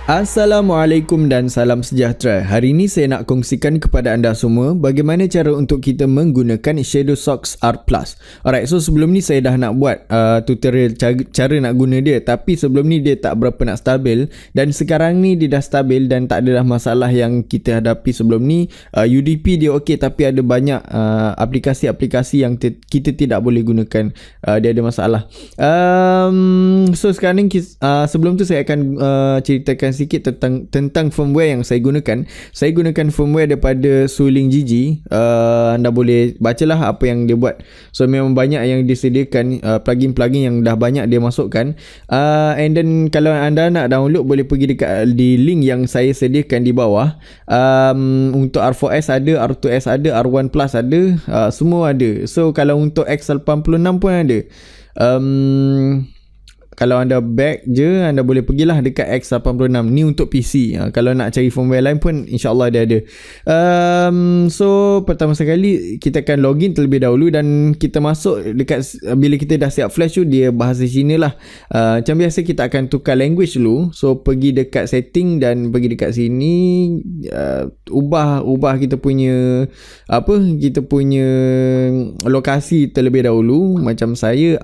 Assalamualaikum dan salam sejahtera. Hari ini saya nak kongsikan kepada anda semua bagaimana cara untuk kita menggunakan Shadowsocks R+. Alright, so sebelum ni saya dah nak buat tutorial cara nak guna dia, tapi sebelum ni dia tak berapa nak stabil, dan sekarang ni dia dah stabil dan tak ada dah masalah yang kita hadapi sebelum ni. UDP dia okey, tapi ada banyak aplikasi-aplikasi yang kita tidak boleh gunakan. Dia ada masalah. So sekarang ni sebelum tu saya akan ceritakan sikit tentang firmware yang saya gunakan. Saya gunakan firmware daripada Suling Gigi. Anda boleh bacalah apa yang dia buat. So memang banyak yang disediakan, plugin-plugin yang dah banyak dia masukkan. And then kalau anda nak download, boleh pergi dekat di link yang saya sediakan di bawah. Untuk R4S ada, R2S ada, R1 Plus ada, semua ada. So kalau untuk X86 pun ada. Kalau anda back je, anda boleh pergilah dekat X86 ni untuk PC. Kalau nak cari firmware lain pun InsyaAllah dia ada. So pertama sekali kita akan login terlebih dahulu, dan kita masuk dekat, bila kita dah siap flash tu, dia bahasa Cina lah. Macam biasa kita akan tukar language dulu. So pergi dekat setting dan pergi dekat sini, ubah kita punya lokasi terlebih dahulu. Macam saya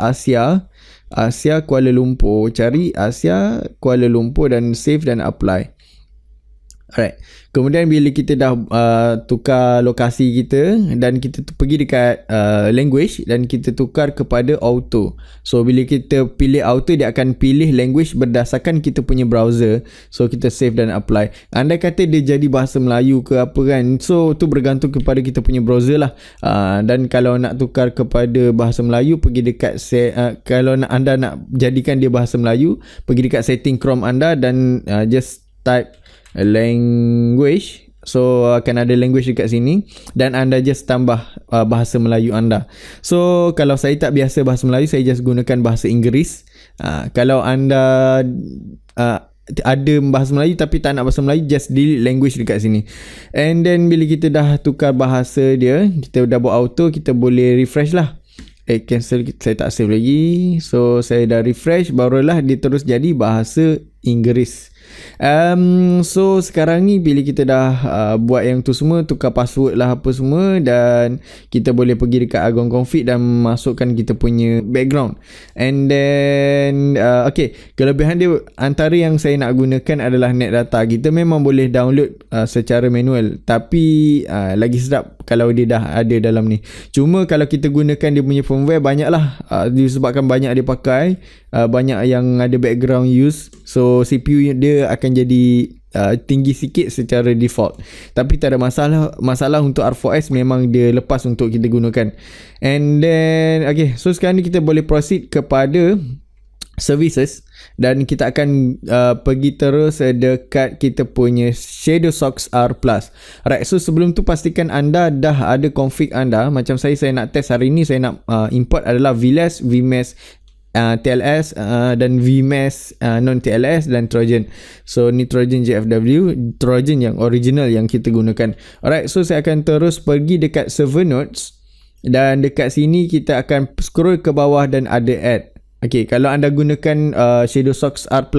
Asia Kuala Lumpur, cari Asia Kuala Lumpur dan save dan apply. Alright. Kemudian bila kita dah tukar lokasi kita, dan kita pergi dekat language dan kita tukar kepada auto. So bila kita pilih auto, dia akan pilih language berdasarkan kita punya browser. So kita save dan apply. Andai kata dia jadi bahasa Melayu ke apa kan, so tu bergantung kepada kita punya browser lah. Dan kalau nak tukar kepada bahasa Melayu, pergi dekat kalau anda nak jadikan dia bahasa Melayu, pergi dekat setting Chrome anda dan just type language. So akan ada language dekat sini, dan anda just tambah bahasa Melayu anda. So kalau saya tak biasa bahasa Melayu, saya just gunakan bahasa Inggeris. Kalau anda ada bahasa Melayu tapi tak nak bahasa Melayu, just delete language dekat sini. And then bila kita dah tukar bahasa dia, kita dah buat auto, kita boleh refresh lah. Cancel, saya tak save lagi. So saya dah refresh, barulah dia terus jadi bahasa Inggeris. So sekarang ni bila kita dah buat yang tu semua, tukar password lah apa semua, dan kita boleh pergi dekat Agon Config dan masukkan kita punya background. And then okay, kelebihan dia antara yang saya nak gunakan adalah net data. Kita memang boleh download secara manual, tapi lagi sedap kalau dia dah ada dalam ni. Cuma kalau kita gunakan dia punya firmware, banyaklah disebabkan banyak dia pakai, banyak yang ada background use. So CPU dia akan jadi tinggi sikit secara default, tapi tak ada masalah untuk R4S, memang dia lepas untuk kita gunakan. And then okay, so sekarang ni kita boleh proceed kepada services, dan kita akan pergi terus dekat kita punya Shadowsocks R+. Alright, so sebelum tu pastikan anda dah ada config anda. Macam saya nak test hari ni, saya nak import adalah VLAS, VMES TLS dan VMES non-TLS dan Trojan. So ni Trojan JFW, Trojan yang original yang kita gunakan. Alright, so saya akan terus pergi dekat server nodes, dan dekat sini kita akan scroll ke bawah dan ada add. Okay, kalau anda gunakan Shadowsocks R+,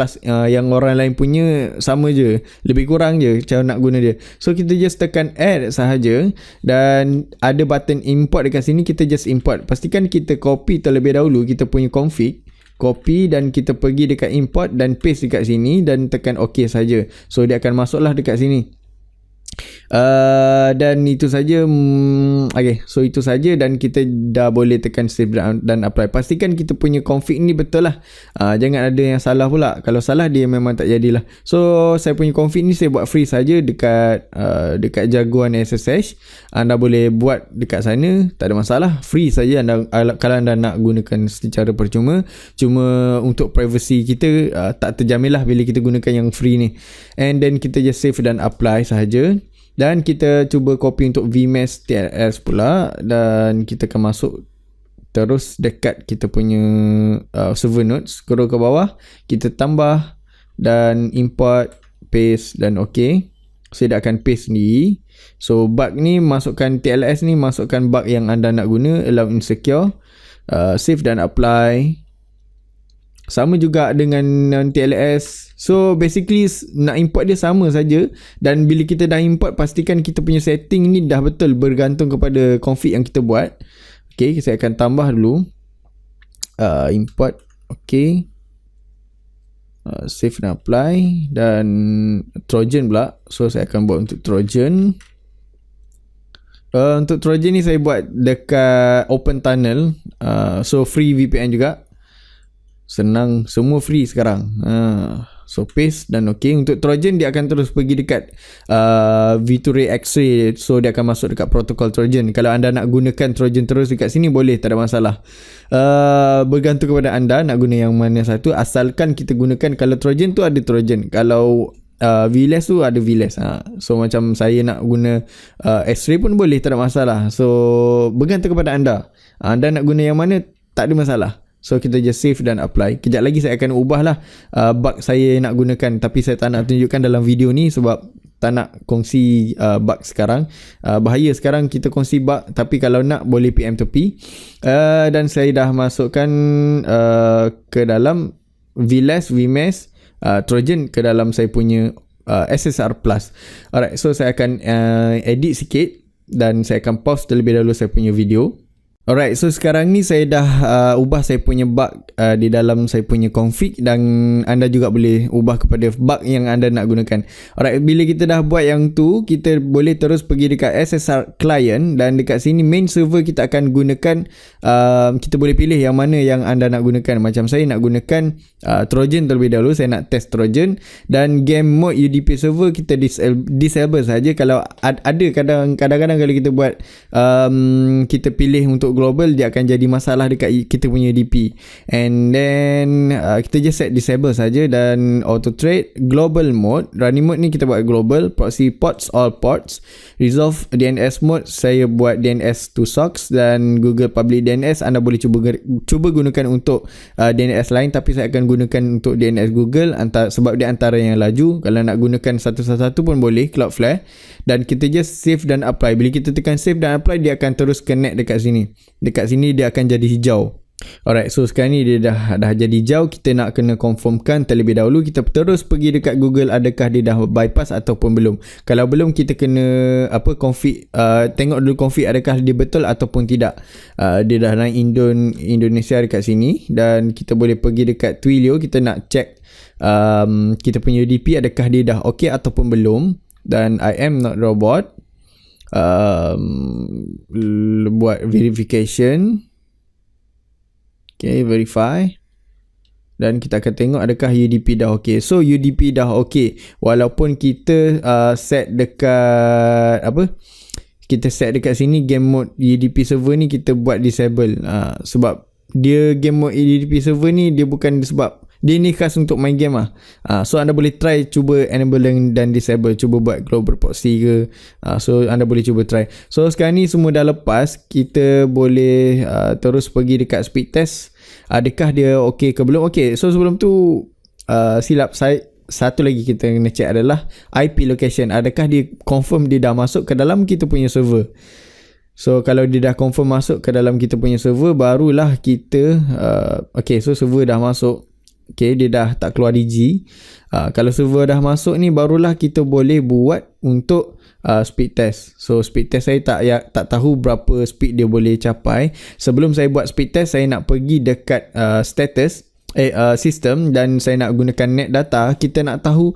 yang orang lain punya sama je, lebih kurang je cara nak guna dia. So kita just tekan add sahaja, dan ada button import dekat sini, kita just import. Pastikan kita copy terlebih dahulu kita punya config, copy, dan kita pergi dekat import dan paste dekat sini, dan tekan OK saja. So dia akan masuklah dekat sini. Dan itu saja. Okay, so itu saja, dan kita dah boleh tekan save dan apply. Pastikan kita punya config ni betul lah. Jangan ada yang salah pula. Kalau salah, dia memang tak jadilah. So saya punya config ni saya buat free saja dekat Jaguar SSH. Anda boleh buat dekat sana, tak ada masalah, free saja anda, kalau anda nak gunakan secara percuma. Cuma untuk privacy kita tak terjamin lah bila kita gunakan yang free ni. And then kita just save dan apply sahaja. Dan kita cuba copy untuk VMES TLS pula, dan kita akan masuk terus dekat kita punya server nodes, scroll ke bawah, kita tambah dan import, paste dan OK. Saya dah akan paste sendiri. So bug ni, masukkan TLS ni, masukkan bug yang anda nak guna, allow insecure, save dan apply. Sama juga dengan TLS. So basically nak import dia sama saja, dan bila kita dah import, pastikan kita punya setting ni dah betul bergantung kepada config yang kita buat. Okay, saya akan tambah dulu import. Okay, save dan apply. Dan Trojan pula, so saya akan buat untuk Trojan. Untuk Trojan ni saya buat dekat Open Tunnel, so free VPN juga, senang, semua free sekarang. So paste dan ok. Untuk Trojan dia akan terus pergi dekat V2Ray X-ray, so dia akan masuk dekat protokol Trojan. Kalau anda nak gunakan Trojan terus dekat sini boleh, tak ada masalah. Bergantung kepada anda nak guna yang mana satu, asalkan kita gunakan, kalau Trojan tu ada Trojan, kalau VLAS tu ada VLAS. So macam saya nak guna X-ray pun boleh, tak ada masalah. So bergantung kepada anda. Anda nak guna yang mana, tak ada masalah. So kita just save dan apply. Kejap lagi saya akan ubah lah bug saya nak gunakan, tapi saya tak nak tunjukkan dalam video ni sebab tak nak kongsi bug sekarang. Bahaya sekarang kita kongsi bug, tapi kalau nak boleh PM tepi. Dan saya dah masukkan ke dalam VLAS, VMES, Trojan ke dalam saya punya SSR Plus. Alright, so saya akan edit sikit dan saya akan pause terlebih dahulu saya punya video. Alright, so sekarang ni saya dah ubah saya punya bug di dalam saya punya config, dan anda juga boleh ubah kepada bug yang anda nak gunakan. Alright, bila kita dah buat yang tu, kita boleh terus pergi dekat SSR client, dan dekat sini main server kita akan gunakan, kita boleh pilih yang mana yang anda nak gunakan. Macam saya nak gunakan Trojan terlebih dahulu, saya nak test Trojan. Dan game mode UDP server kita disable saja. Kalau ada kadang-kadang kalau kita buat kita pilih untuk global, dia akan jadi masalah dekat kita punya UDP. And then kita just set disable saja. Dan auto trade global mode, running mode ni kita buat global, proxy ports all ports, resolve DNS mode saya buat DNS to socks, dan Google public DNS anda boleh cuba gunakan untuk DNS lain, tapi saya akan gunakan untuk DNS Google sebab dia antara yang laju. Kalau nak gunakan satu-satu pun boleh, Cloudflare. Dan kita just save dan apply. Bila kita tekan save dan apply, dia akan terus connect dekat sini. Dekat sini dia akan jadi hijau. Alright, so sekarang ni dia dah jadi hijau. Kita nak kena confirmkan terlebih dahulu. Kita terus pergi dekat Google, adakah dia dah bypass ataupun belum. Kalau belum, kita kena config, tengok dulu config adakah dia betul ataupun tidak. Dia dah naik Indonesia dekat sini, dan kita boleh pergi dekat Twilio. Kita nak check kita punya UDP adakah dia dah ok ataupun belum. Dan I am not robot, buat verification. Okay, verify. Dan kita akan tengok adakah UDP dah ok. So UDP dah ok, walaupun kita set dekat kita set dekat sini game mode UDP server ni kita buat disable. Sebab dia game mode UDP server ni dia bukan sebab dia ni khas untuk main game lah. So anda boleh try cuba enable dan disable, cuba buat global proxy ke. So anda boleh cuba try. So sekarang ni semua dah lepas, kita boleh terus pergi dekat speed test. Adakah dia ok ke belum. Ok, so sebelum tu silap saya, satu lagi kita kena check adalah IP location. Adakah dia confirm dia dah masuk ke dalam kita punya server. So kalau dia dah confirm masuk ke dalam kita punya server, barulah kita ok, so server dah masuk. Okay, dia dah tak keluar DG. Kalau server dah masuk ni, barulah kita boleh buat untuk speed test. So speed test saya tak tahu berapa speed dia boleh capai. Sebelum saya buat speed test, saya nak pergi dekat status sistem, dan saya nak gunakan net data. Kita nak tahu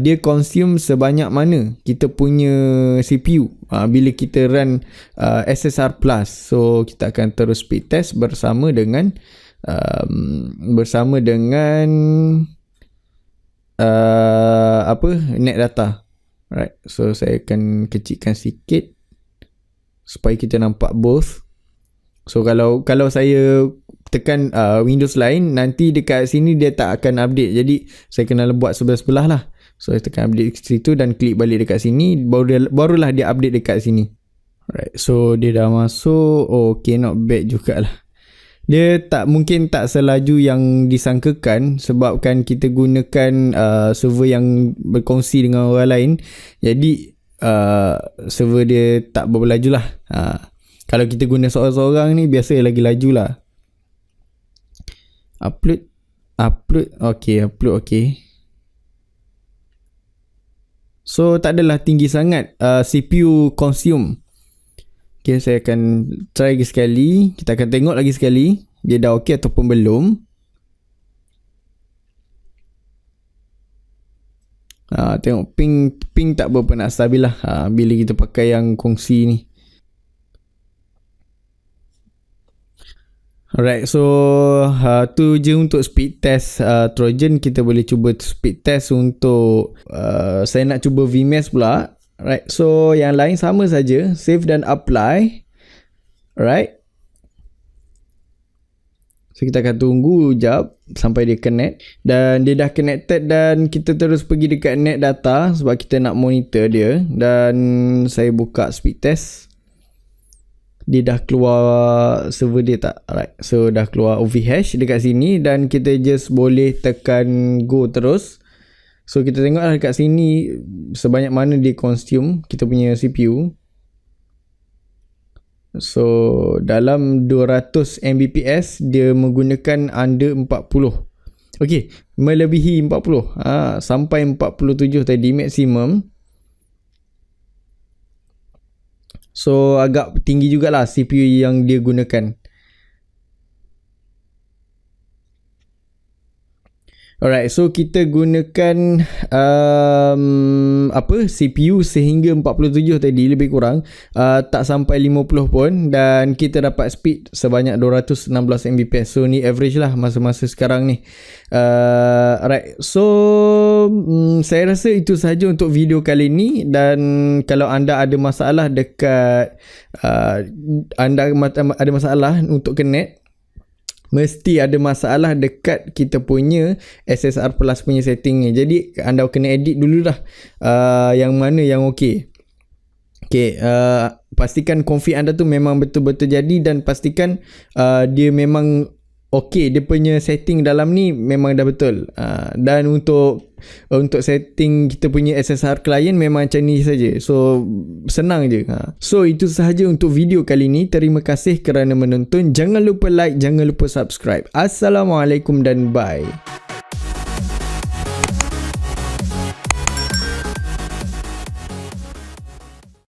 dia consume sebanyak mana kita punya CPU bila kita run SSR Plus. So kita akan terus speed test bersama dengan net data. Right, so saya akan kecilkan sikit supaya kita nampak both. So kalau saya tekan Windows lain, nanti dekat sini dia tak akan update. Jadi saya kena buat sebelah-sebelah lah. So saya tekan update situ dan klik balik dekat sini, barulah dia update dekat sini. Right, so dia dah masuk. Okay, not bad jugalah. Dia mungkin tak selaju yang disangkakan, sebabkan kita gunakan server yang berkongsi dengan orang lain. Jadi server dia tak berapa laju lah. Kalau kita guna seorang-seorang ni, biasa lagi laju lah. Upload. Upload. Okay, upload. Okay. So tak adalah tinggi sangat CPU consume. Okay, saya akan try lagi sekali. Kita akan tengok lagi sekali dia dah okay ataupun belum. Tengok ping tak berapa nak stabil lah bila kita pakai yang kongsi ni. Alright, so tu je untuk speed test Trojan. Kita boleh cuba speed test untuk saya nak cuba VMS pula. Alright, so yang lain sama saja, save dan apply. Alright, so kita akan tunggu jap sampai dia connect. Dan dia dah connected dan kita terus pergi dekat net data sebab kita nak monitor dia. Dan saya buka speed test. Dia dah keluar server dia tak? Alright, so dah keluar OVH dekat sini dan kita just boleh tekan go terus. So kita tengok lah dekat sini sebanyak mana dia consume kita punya CPU. So dalam 200 Mbps dia menggunakan under 40. Okay, melebihi 40 sampai 47 tadi maksimum. So agak tinggi jugalah CPU yang dia gunakan. Alright, so kita gunakan CPU sehingga 47 tadi lebih kurang, tak sampai 50 pun, dan kita dapat speed sebanyak 216 Mbps. So ni average lah masa-masa sekarang ni. Alright, so saya rasa itu sahaja untuk video kali ni. Dan kalau anda ada masalah dekat anda ada masalah untuk connect, mesti ada masalah dekat kita punya SSR Plus punya setting ni. Jadi anda kena edit dulu dah yang mana yang okey. Okay, pastikan config anda tu memang betul-betul jadi, dan pastikan dia memang okey, dia punya setting dalam ni memang dah betul. Dan untuk setting kita punya SSR client memang macam ni saja. So senang je. So itu sahaja untuk video kali ni. Terima kasih kerana menonton. Jangan lupa like, jangan lupa subscribe. Assalamualaikum dan bye.